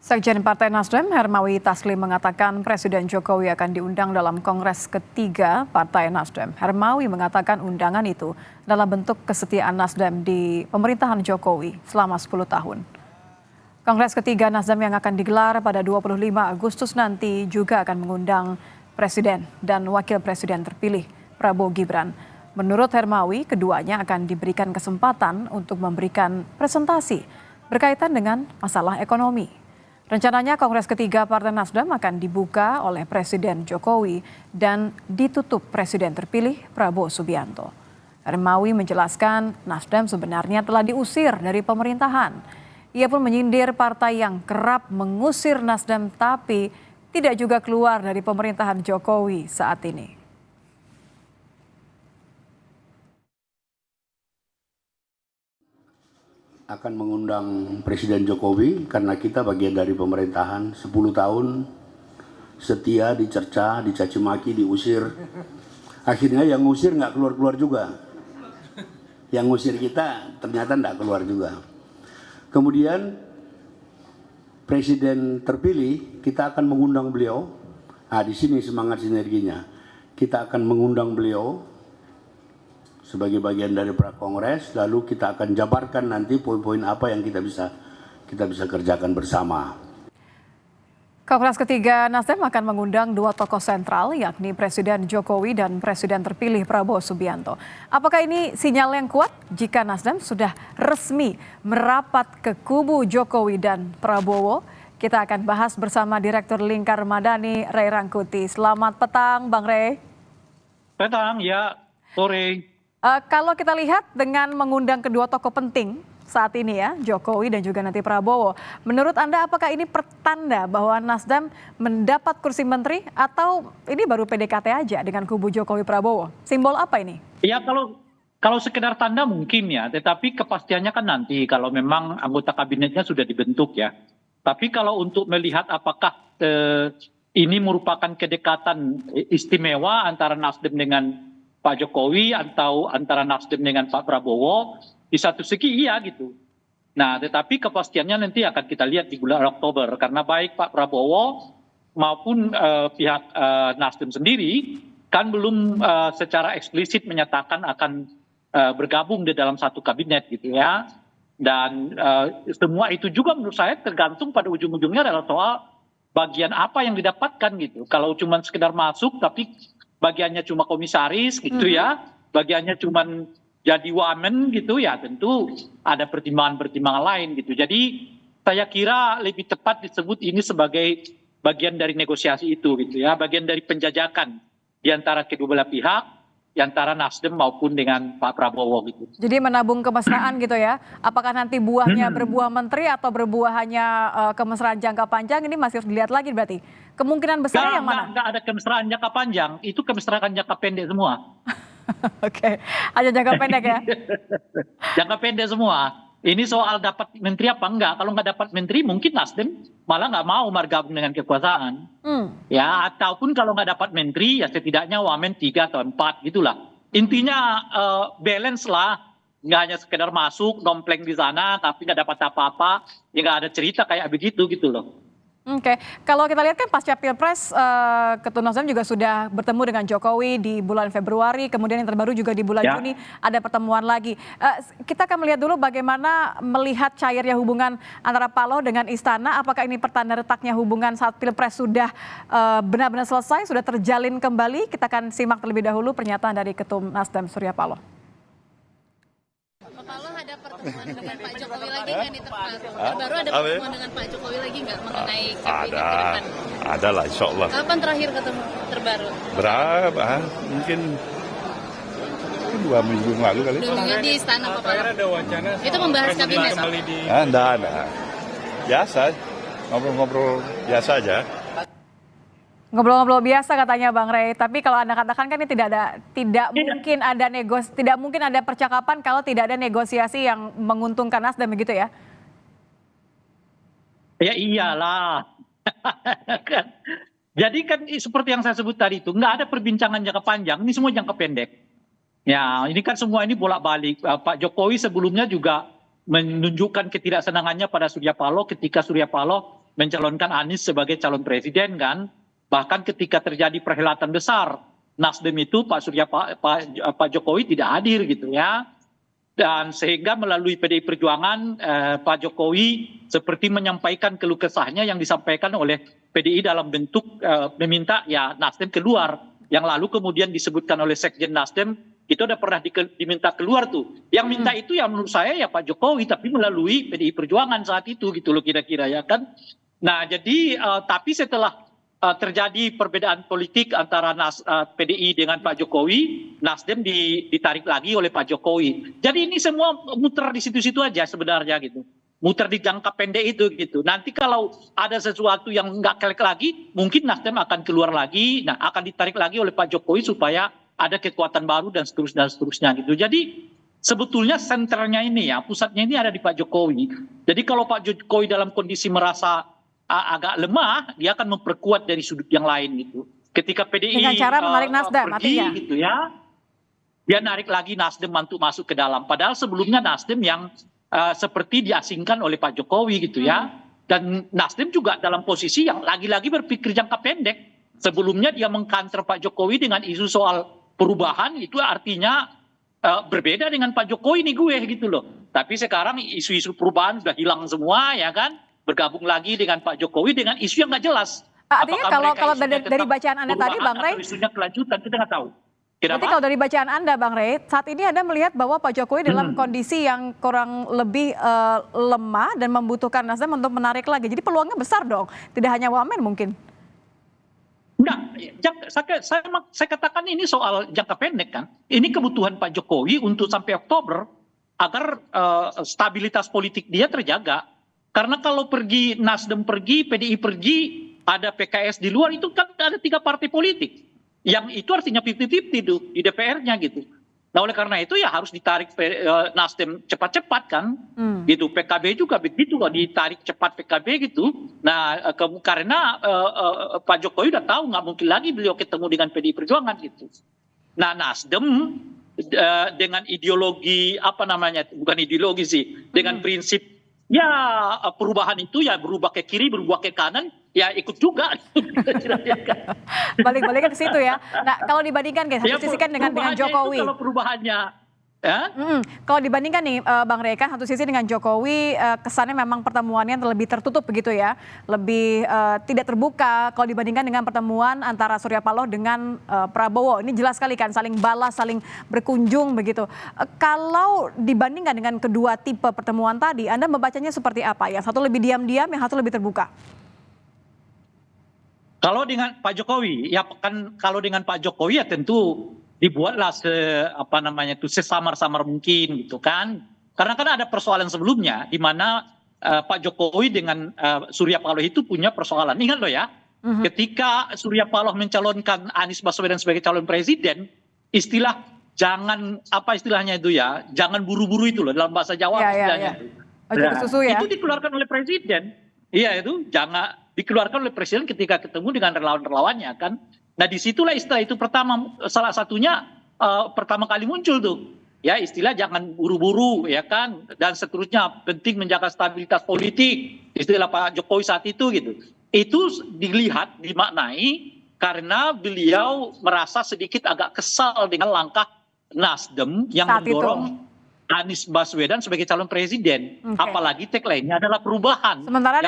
Sekjen Partai Nasdem Hermawi Taslim mengatakan Presiden Jokowi akan diundang dalam Kongres ketiga Partai Nasdem. Hermawi mengatakan undangan itu dalam bentuk kesetiaan Nasdem di pemerintahan Jokowi selama 10 tahun. Kongres ketiga Nasdem yang akan digelar pada 25 Agustus nanti juga akan mengundang Presiden dan Wakil Presiden terpilih Prabowo Gibran. Menurut Hermawi, keduanya akan diberikan kesempatan untuk memberikan presentasi berkaitan dengan masalah ekonomi. Rencananya Kongres ketiga Partai Nasdem akan dibuka oleh Presiden Jokowi dan ditutup Presiden terpilih Prabowo Subianto. Hermawi menjelaskan Nasdem sebenarnya telah diusir dari pemerintahan. Ia pun menyindir partai yang kerap mengusir Nasdem tapi tidak juga keluar dari pemerintahan Jokowi saat ini. Akan mengundang Presiden Jokowi karena kita bagian dari pemerintahan 10 tahun setia dicerca, dicaci maki, diusir. Akhirnya yang ngusir nggak keluar-keluar juga. Yang ngusir kita ternyata nggak keluar juga. Kemudian Presiden terpilih kita akan mengundang beliau. Di sini semangat sinerginya. Kita akan mengundang beliau sebagai bagian dari prakongres, lalu kita akan jabarkan nanti poin-poin apa yang kita bisa kerjakan bersama. Kongres ketiga Nasdem akan mengundang dua tokoh sentral, yakni Presiden Jokowi dan Presiden terpilih Prabowo Subianto. Apakah ini sinyal yang kuat jika Nasdem sudah resmi merapat ke kubu Jokowi dan Prabowo? Kita akan bahas bersama Direktur Lingkar Madani, Ray Rangkuti. Selamat petang, Bang Ray. Petang, ya, sore. Kalau kita lihat dengan mengundang kedua tokoh penting saat ini ya, Jokowi dan juga nanti Prabowo. Menurut Anda apakah ini pertanda bahwa Nasdem mendapat kursi menteri atau ini baru PDKT aja dengan kubu Jokowi Prabowo? Simbol apa ini? Ya kalau sekedar tanda mungkin ya, tetapi kepastiannya kan nanti kalau memang anggota kabinetnya sudah dibentuk ya. Tapi kalau untuk melihat apakah ini merupakan kedekatan istimewa antara Nasdem dengan Pak Jokowi atau antara Nasdem dengan Pak Prabowo, di satu segi iya gitu. Nah, tetapi kepastiannya nanti akan kita lihat di bulan Oktober, karena baik Pak Prabowo maupun pihak Nasdem sendiri kan belum secara eksplisit menyatakan akan bergabung di dalam satu kabinet gitu ya. Dan semua itu juga menurut saya tergantung pada ujung-ujungnya adalah soal bagian apa yang didapatkan gitu. Kalau cuma sekedar masuk tapi bagiannya cuma komisaris gitu ya, bagiannya cuma jadi wamen gitu ya, tentu ada pertimbangan-pertimbangan lain gitu. Jadi saya kira lebih tepat disebut ini sebagai bagian dari negosiasi itu gitu ya, bagian dari penjajakan di antara kedua belah pihak, di antara Nasdem maupun dengan Pak Prabowo gitu. Jadi menabung kemesraan gitu ya, apakah nanti buahnya berbuah menteri atau berbuah hanya kemesraan jangka panjang, ini masih harus dilihat lagi berarti. Kemungkinan besar yang mana? Nggak ada kemesraan jangka panjang, itu kemesraan jangka pendek semua. Oke, hanya jangka pendek ya? Jangka pendek semua. Ini soal dapat menteri apa enggak. Kalau nggak dapat menteri mungkin Nasdem malah nggak mau bergabung dengan kekuasaan. Ya, ataupun kalau nggak dapat menteri ya setidaknya wamen 3 atau 4 gitulah. Intinya balance lah. Nggak hanya sekedar masuk, dompleng di sana, tapi nggak dapat apa-apa. Ya nggak ada cerita kayak begitu gitu loh. Oke, kalau kita lihat kan pasca Pilpres, Ketua Nasdem juga sudah bertemu dengan Jokowi di bulan Februari, kemudian yang terbaru juga di bulan Juni ada pertemuan lagi. Kita akan melihat dulu bagaimana melihat cairnya hubungan antara Paloh dengan Istana. Apakah ini pertanda retaknya hubungan saat Pilpres sudah benar-benar selesai, sudah terjalin kembali? Kita akan simak terlebih dahulu pernyataan dari Ketua Nasdem Surya Paloh. Pak Paloh ada pertemuan dengan Pak Jokowi lagi nggak nih terbaru ada pertemuan dengan Pak Jokowi lagi nggak mengenai kabinet ke depan? Ada lah, insya Allah. Kapan terakhir ketemu terbaru? Berapa? Mungkin 2 minggu yang lalu kali. 2 minggu di istana Pak Paloh. Ada wacana itu membahas kabinet. Enggak ada. Biasa, ngobrol-ngobrol biasa aja. Ngobrol-ngobrol biasa katanya Bang Ray, tapi kalau Anda katakan kan ini tidak mungkin ada percakapan kalau tidak ada negosiasi yang menguntungkan Nasdem begitu ya? Ya iyalah. Jadi kan seperti yang saya sebut tadi itu nggak ada perbincangan jangka panjang, ini semua jangka pendek. Ya ini kan semua ini bolak-balik. Pak Jokowi sebelumnya juga menunjukkan ketidaksenangannya pada Surya Paloh ketika Surya Paloh mencalonkan Anies sebagai calon presiden kan. Bahkan ketika terjadi perhelatan besar Nasdem itu Pak Jokowi tidak hadir gitu ya. Dan sehingga melalui PDI Perjuangan Pak Jokowi seperti menyampaikan keluh kesahnya yang disampaikan oleh PDI dalam bentuk meminta ya Nasdem keluar. Yang lalu kemudian disebutkan oleh Sekjen Nasdem itu udah pernah diminta keluar tuh. Yang minta itu ya menurut saya ya Pak Jokowi tapi melalui PDI Perjuangan saat itu gitu loh kira-kira ya kan. Nah jadi tapi setelah terjadi perbedaan politik antara PDI dengan Pak Jokowi, Nasdem ditarik lagi oleh Pak Jokowi. Jadi ini semua muter di situ-situ aja sebenarnya gitu. Muter di jangka pendek itu gitu. Nanti kalau ada sesuatu yang nggak kelek lagi, mungkin Nasdem akan keluar lagi, nah akan ditarik lagi oleh Pak Jokowi supaya ada kekuatan baru dan seterusnya gitu. Jadi sebetulnya senternya ini ya, pusatnya ini ada di Pak Jokowi. Jadi kalau Pak Jokowi dalam kondisi merasa agak lemah, dia akan memperkuat dari sudut yang lain gitu. Ketika PDI dengan cara menarik Nasdem, pergi artinya gitu ya, dia narik lagi Nasdem untuk masuk ke dalam. Padahal sebelumnya Nasdem yang seperti diasingkan oleh Pak Jokowi gitu ya. Dan Nasdem juga dalam posisi yang lagi-lagi berpikir jangka pendek. Sebelumnya dia mengkanter Pak Jokowi dengan isu soal perubahan, itu artinya berbeda dengan Pak Jokowi nih gue gitu loh. Tapi sekarang isu-isu perubahan sudah hilang semua ya kan. Bergabung lagi dengan Pak Jokowi dengan isu yang nggak jelas. artinya kalau dari bacaan Anda tadi Bang Rey, isunya kelanjutan kita nggak tahu. berarti kalau dari bacaan Anda Bang Rey, saat ini Anda melihat bahwa Pak Jokowi dalam kondisi yang kurang lebih lemah dan membutuhkan Nasdem untuk menarik lagi. Jadi peluangnya besar dong, tidak hanya wamen mungkin. Nah, saya katakan ini soal jangka pendek kan. Ini kebutuhan Pak Jokowi untuk sampai Oktober agar stabilitas politik dia terjaga. Karena kalau pergi Nasdem pergi, PDI pergi, ada PKS di luar itu kan ada 3 partai politik. Yang itu artinya 50-50 tuh di DPR-nya gitu. Nah oleh karena itu ya harus ditarik Nasdem cepat-cepat kan. Gitu. PKB juga begitu loh, ditarik cepat PKB gitu. Nah karena Pak Jokowi udah tahu nggak mungkin lagi beliau ketemu dengan PDI Perjuangan gitu. Nah Nasdem dengan ideologi apa namanya, bukan ideologi sih, dengan prinsip ya perubahan itu ya berubah ke kiri, berubah ke kanan, ya ikut juga. Balik-baliknya ke situ ya. Nah kalau dibandingkan Ya, satu sisi kan dengan Jokowi. Kalau perubahannya, ya. Kalau dibandingkan nih Bang Rey, kan satu sisi dengan Jokowi kesannya memang pertemuannya lebih tertutup begitu ya, lebih tidak terbuka. Kalau dibandingkan dengan pertemuan antara Surya Paloh dengan Prabowo, ini jelas sekali kan saling balas, saling berkunjung begitu. Kalau dibandingkan dengan kedua tipe pertemuan tadi, Anda membacanya seperti apa? Yang satu lebih diam-diam, yang satu lebih terbuka. Kalau dengan Pak Jokowi, ya kan kalau dengan Pak Jokowi ya tentu dibuatlah sesamar-samar mungkin gitu kan. Karena kan ada persoalan sebelumnya di mana Pak Jokowi dengan Surya Paloh itu punya persoalan. Ingat loh ya, ketika Surya Paloh mencalonkan Anies Baswedan sebagai calon presiden, istilah jangan apa istilahnya itu ya, jangan buru-buru itu loh dalam bahasa Jawa istilahnya. Susu ya. Itu dikeluarkan oleh presiden. Iya itu jangan dikeluarkan oleh presiden ketika ketemu dengan relawan-relawannya kan. Nah disitulah istilah itu salah satunya pertama kali muncul tuh ya istilah jangan buru-buru ya kan dan seterusnya, penting menjaga stabilitas politik, istilah Pak Jokowi saat itu gitu. Itu dilihat dimaknai karena beliau merasa sedikit agak kesal dengan langkah Nasdem yang saat mendorong Anies Baswedan sebagai calon presiden, apalagi tagline-nya adalah perubahan. Sementara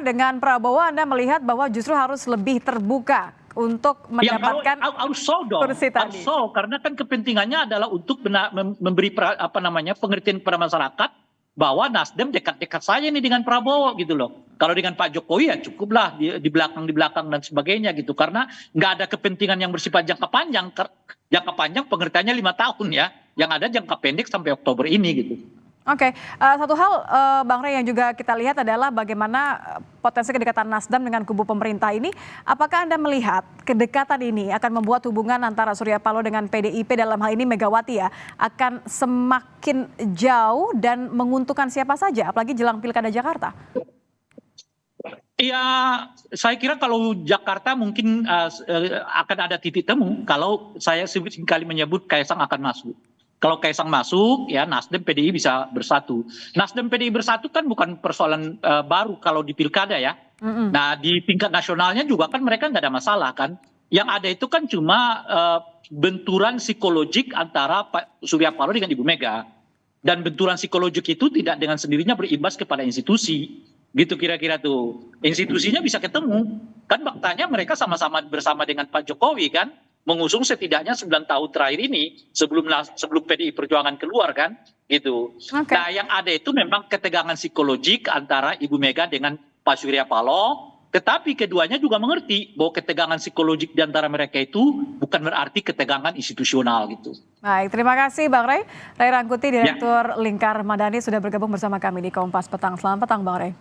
dengan Prabowo Anda melihat bahwa justru harus lebih terbuka untuk mendapatkan kursi tadi. Karena kan kepentingannya adalah untuk memberi pengertian kepada masyarakat bahwa Nasdem dekat-dekat saja nih dengan Prabowo gitu loh. Kalau dengan Pak Jokowi ya cukuplah di belakang dan sebagainya gitu. Karena nggak ada kepentingan yang bersifat jangka panjang. Jangka panjang pengertiannya 5 tahun ya. Yang ada jangka pendek sampai Oktober ini gitu. Oke, satu hal Bang Rey yang juga kita lihat adalah bagaimana potensi kedekatan Nasdem dengan kubu pemerintah ini. Apakah Anda melihat kedekatan ini akan membuat hubungan antara Surya Paloh dengan PDIP dalam hal ini Megawati ya akan semakin jauh dan menguntungkan siapa saja, apalagi jelang Pilkada Jakarta? Ya, saya kira kalau Jakarta mungkin akan ada titik temu kalau saya kali menyebut Kaisang akan masuk. Kalau Kaisang masuk, ya Nasdem PDI bisa bersatu. Nasdem PDI bersatu kan bukan persoalan baru kalau di pilkada ya. Nah di tingkat nasionalnya juga kan mereka nggak ada masalah kan. Yang ada itu kan cuma benturan psikologik antara Pak Surya Paloh dengan Ibu Mega. Dan benturan psikologik itu tidak dengan sendirinya berimbas kepada institusi. Gitu kira-kira tuh. Institusinya bisa ketemu. Kan faktanya mereka sama-sama bersama dengan Pak Jokowi kan. Mengusung setidaknya 9 tahun terakhir ini sebelum PDI Perjuangan keluar kan gitu. Nah yang ada itu memang ketegangan psikologik antara Ibu Mega dengan Pak Surya Paloh, tetapi keduanya juga mengerti bahwa ketegangan psikologik di antara mereka itu bukan berarti ketegangan institusional gitu. Baik, terima kasih Bang Ray. Ray Rangkuti, Direktur Lingkar Madani sudah bergabung bersama kami di Kompas Petang. Selamat petang Bang Ray.